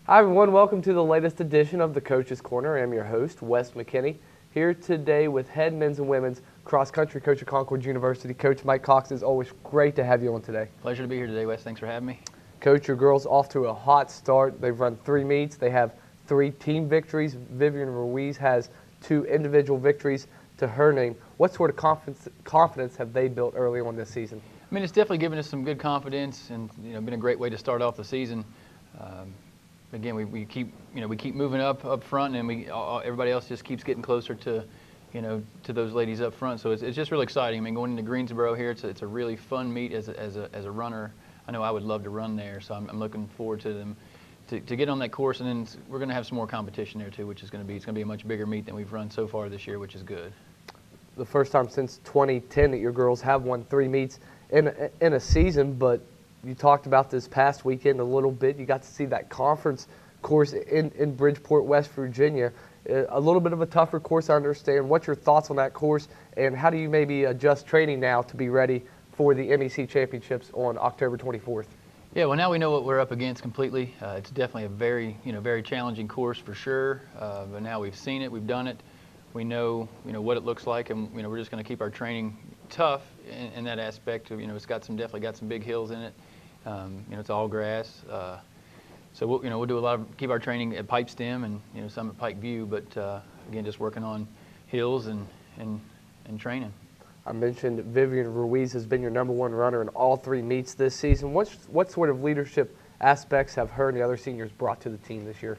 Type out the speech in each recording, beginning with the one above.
Hi everyone, welcome to the latest edition of the Coach's Corner. I'm your host, Wes McKinney, here today with head men's and women's cross-country coach at Concord University, Coach Mike Cox. It's always great to have you on today. Pleasure to be here today, Wes. Thanks for having me. Coach, your girls off to a hot start. They've run 3 meets. They have 3 team victories. Vivian Ruiz has 2 individual victories to her name. What sort of confidence have they built early on this season? I mean, it's definitely given us some good confidence, and been a great way to start off the season. Again, we keep moving up front, and everybody else just keeps getting closer to those ladies up front. So it's just really exciting. I mean, going into Greensboro here, it's a really fun meet as a runner. I know I would love to run there, so I'm looking forward to them to get on that course, and then we're going to have some more competition there too, which is going to be a much bigger meet than we've run so far this year, which is good. The first time since 2010 that your girls have won 3 meets in a season, but you talked about this past weekend a little bit. You got to see that conference course in Bridgeport, West Virginia. A little bit of a tougher course, I understand. What's your thoughts on that course, and how do you maybe adjust training now to be ready for the MEC Championships on October 24th? Yeah, well, now we know what we're up against completely. It's definitely a very challenging course for sure. But now we've seen it, we've done it. We know what it looks like, and we're just going to keep our training tough in that aspect. It's definitely got some big hills in it. It's all grass. So we'll do keep our training at pipe stem and some at pike view, but again, just working on hills and training. I mentioned Vivian Ruiz has been your #1 runner in all 3 meets this season. What sort of leadership aspects have her and the other seniors brought to the team this year?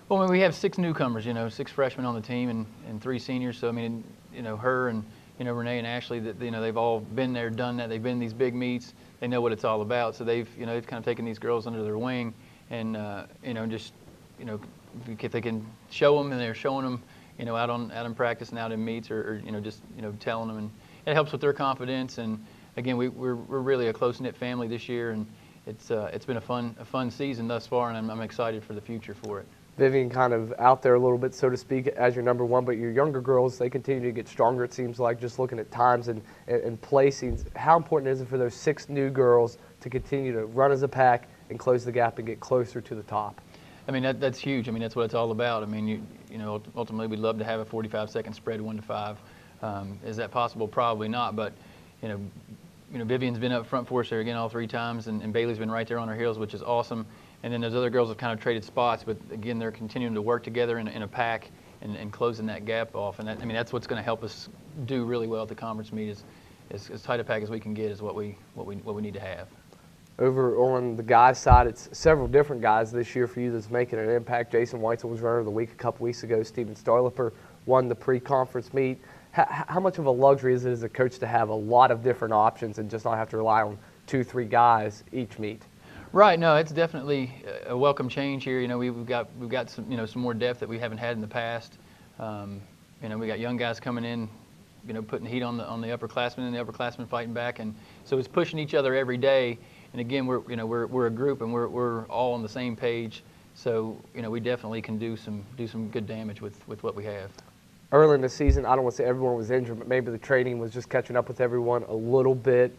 Well, we have 6 newcomers, 6 freshmen on the team and 3 seniors. So I mean, her and Renee and Ashley, that they've all been there, done that. They've been in these big meets. They know what it's all about. So they've kind of taken these girls under their wing, and just if they can show them, and they're showing them out in practice and out in meets, or just telling them, and it helps with their confidence. And again, we're really a close-knit family this year, and it's been a fun season thus far, and I'm excited for the future for it. Vivian kind of out there a little bit, so to speak, as your #1, but your younger girls, they continue to get stronger, it seems like, just looking at times and placings. How important is it for those 6 new girls to continue to run as a pack and close the gap and get closer to the top? I mean, that's huge. I mean, that's what it's all about. I mean, ultimately, we'd love to have a 45-second spread 1 to 5. Is that possible? Probably not, but Vivian's been up front for us there again all 3 times, and Bailey's been right there on her heels, which is awesome. And then those other girls have kind of traded spots, but again, they're continuing to work together in a pack and closing that gap off. And that's what's going to help us do really well at the conference meet. Is as tight a pack as we can get is what we need to have. Over on the guys' side, it's several different guys this year for you that's making an impact. Jason Weitzel was runner of the week a couple weeks ago. Steven Stoiliper won the pre-conference meet. How much of a luxury is it as a coach to have a lot of different options and just not have to rely on 2-3 guys each meet? Right. No, it's definitely a welcome change here. We've got some more depth that we haven't had in the past. We got young guys coming in, putting heat on the upperclassmen, and the upperclassmen fighting back, and so it's pushing each other every day. And again, we're a group, and we're all on the same page. So we definitely can do some good damage with what we have. Early in the season, I don't want to say everyone was injured, but maybe the training was just catching up with everyone a little bit,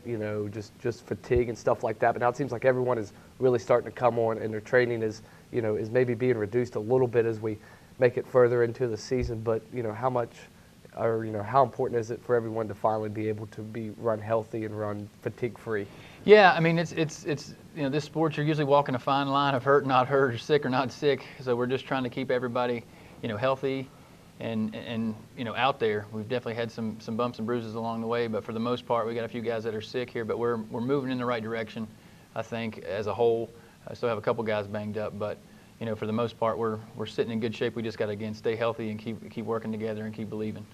just fatigue and stuff like that. But now it seems like everyone is really starting to come on, and their training is maybe being reduced a little bit as we make it further into the season. But how much, or how important is it for everyone to finally be able to run healthy and run fatigue-free? Yeah, I mean, it's this sport, you're usually walking a fine line of hurt, not hurt, or sick or not sick. So we're just trying to keep everybody, healthy. And out there, we've definitely had some bumps and bruises along the way, but for the most part, we got a few guys that are sick here, but we're moving in the right direction, I think, as a whole. I still have a couple guys banged up, but for the most part, we're sitting in good shape. We just got to again stay healthy and keep working together and keep believing.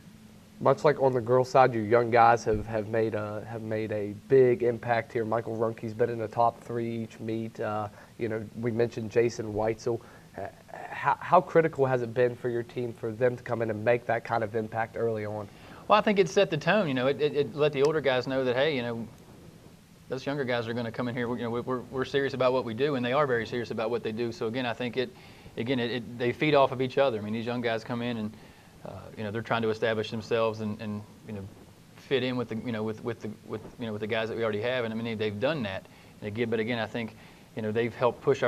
Much like on the girls' side, your young guys have made a big impact here. Michael Runke's been in the top 3 each meet. We mentioned Jason Weitzel. How critical has it been for your team for them to come in and make that kind of impact early on? Well, I think it set the tone. It let the older guys know that, hey, those younger guys are going to come in here. We're serious about what we do, and they are very serious about what they do. So again, I think they feed off of each other. I mean, these young guys come in and they're trying to establish themselves and fit in with the guys that we already have. And I mean, they've done that. But again, I think they've helped push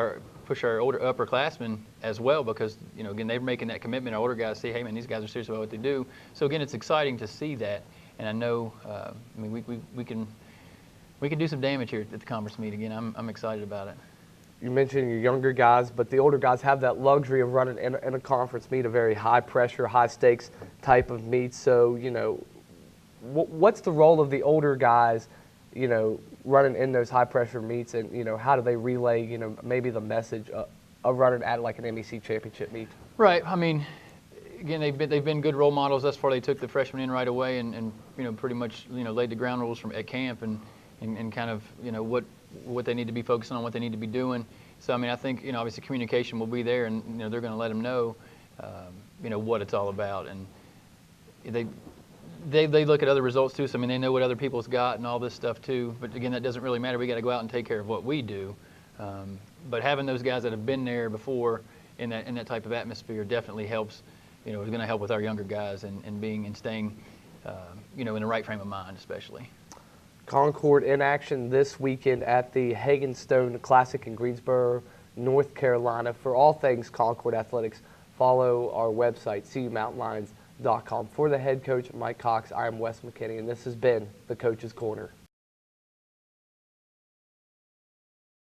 push our older upperclassmen as well, because again, they're making that commitment. Our older guys see, hey man, these guys are serious about what they do. So again, it's exciting to see that, and I know I mean we can do some damage here at the conference meet. Again, I'm excited about it. You mentioned your younger guys, but the older guys have that luxury of running in a conference meet, a very high pressure, high stakes type of meet. So what's the role of the older guys, running in those high pressure meets, and how do they relay, maybe the message of running at like an MEC championship meet? Right. I mean, again, they've been good role models thus far. They took the freshmen in right away, and pretty much laid the ground rules at camp, and kind of what they need to be focusing on, what they need to be doing. So I mean, I think obviously communication will be there, and they're going to let them know what it's all about, and they look at other results too. So I mean, they know what other people's got and all this stuff too. But again, that doesn't really matter. We got to go out and take care of what we do. But having those guys that have been there before in that type of atmosphere definitely helps. Is going to help with our younger guys and staying in the right frame of mind, especially. Concord in action this weekend at the Hagenstone Classic in Greensboro, North Carolina. For all things Concord athletics, follow our website, cumountainlions.com. For the head coach, Mike Cox, I am Wes McKinney, and this has been the Coach's Corner.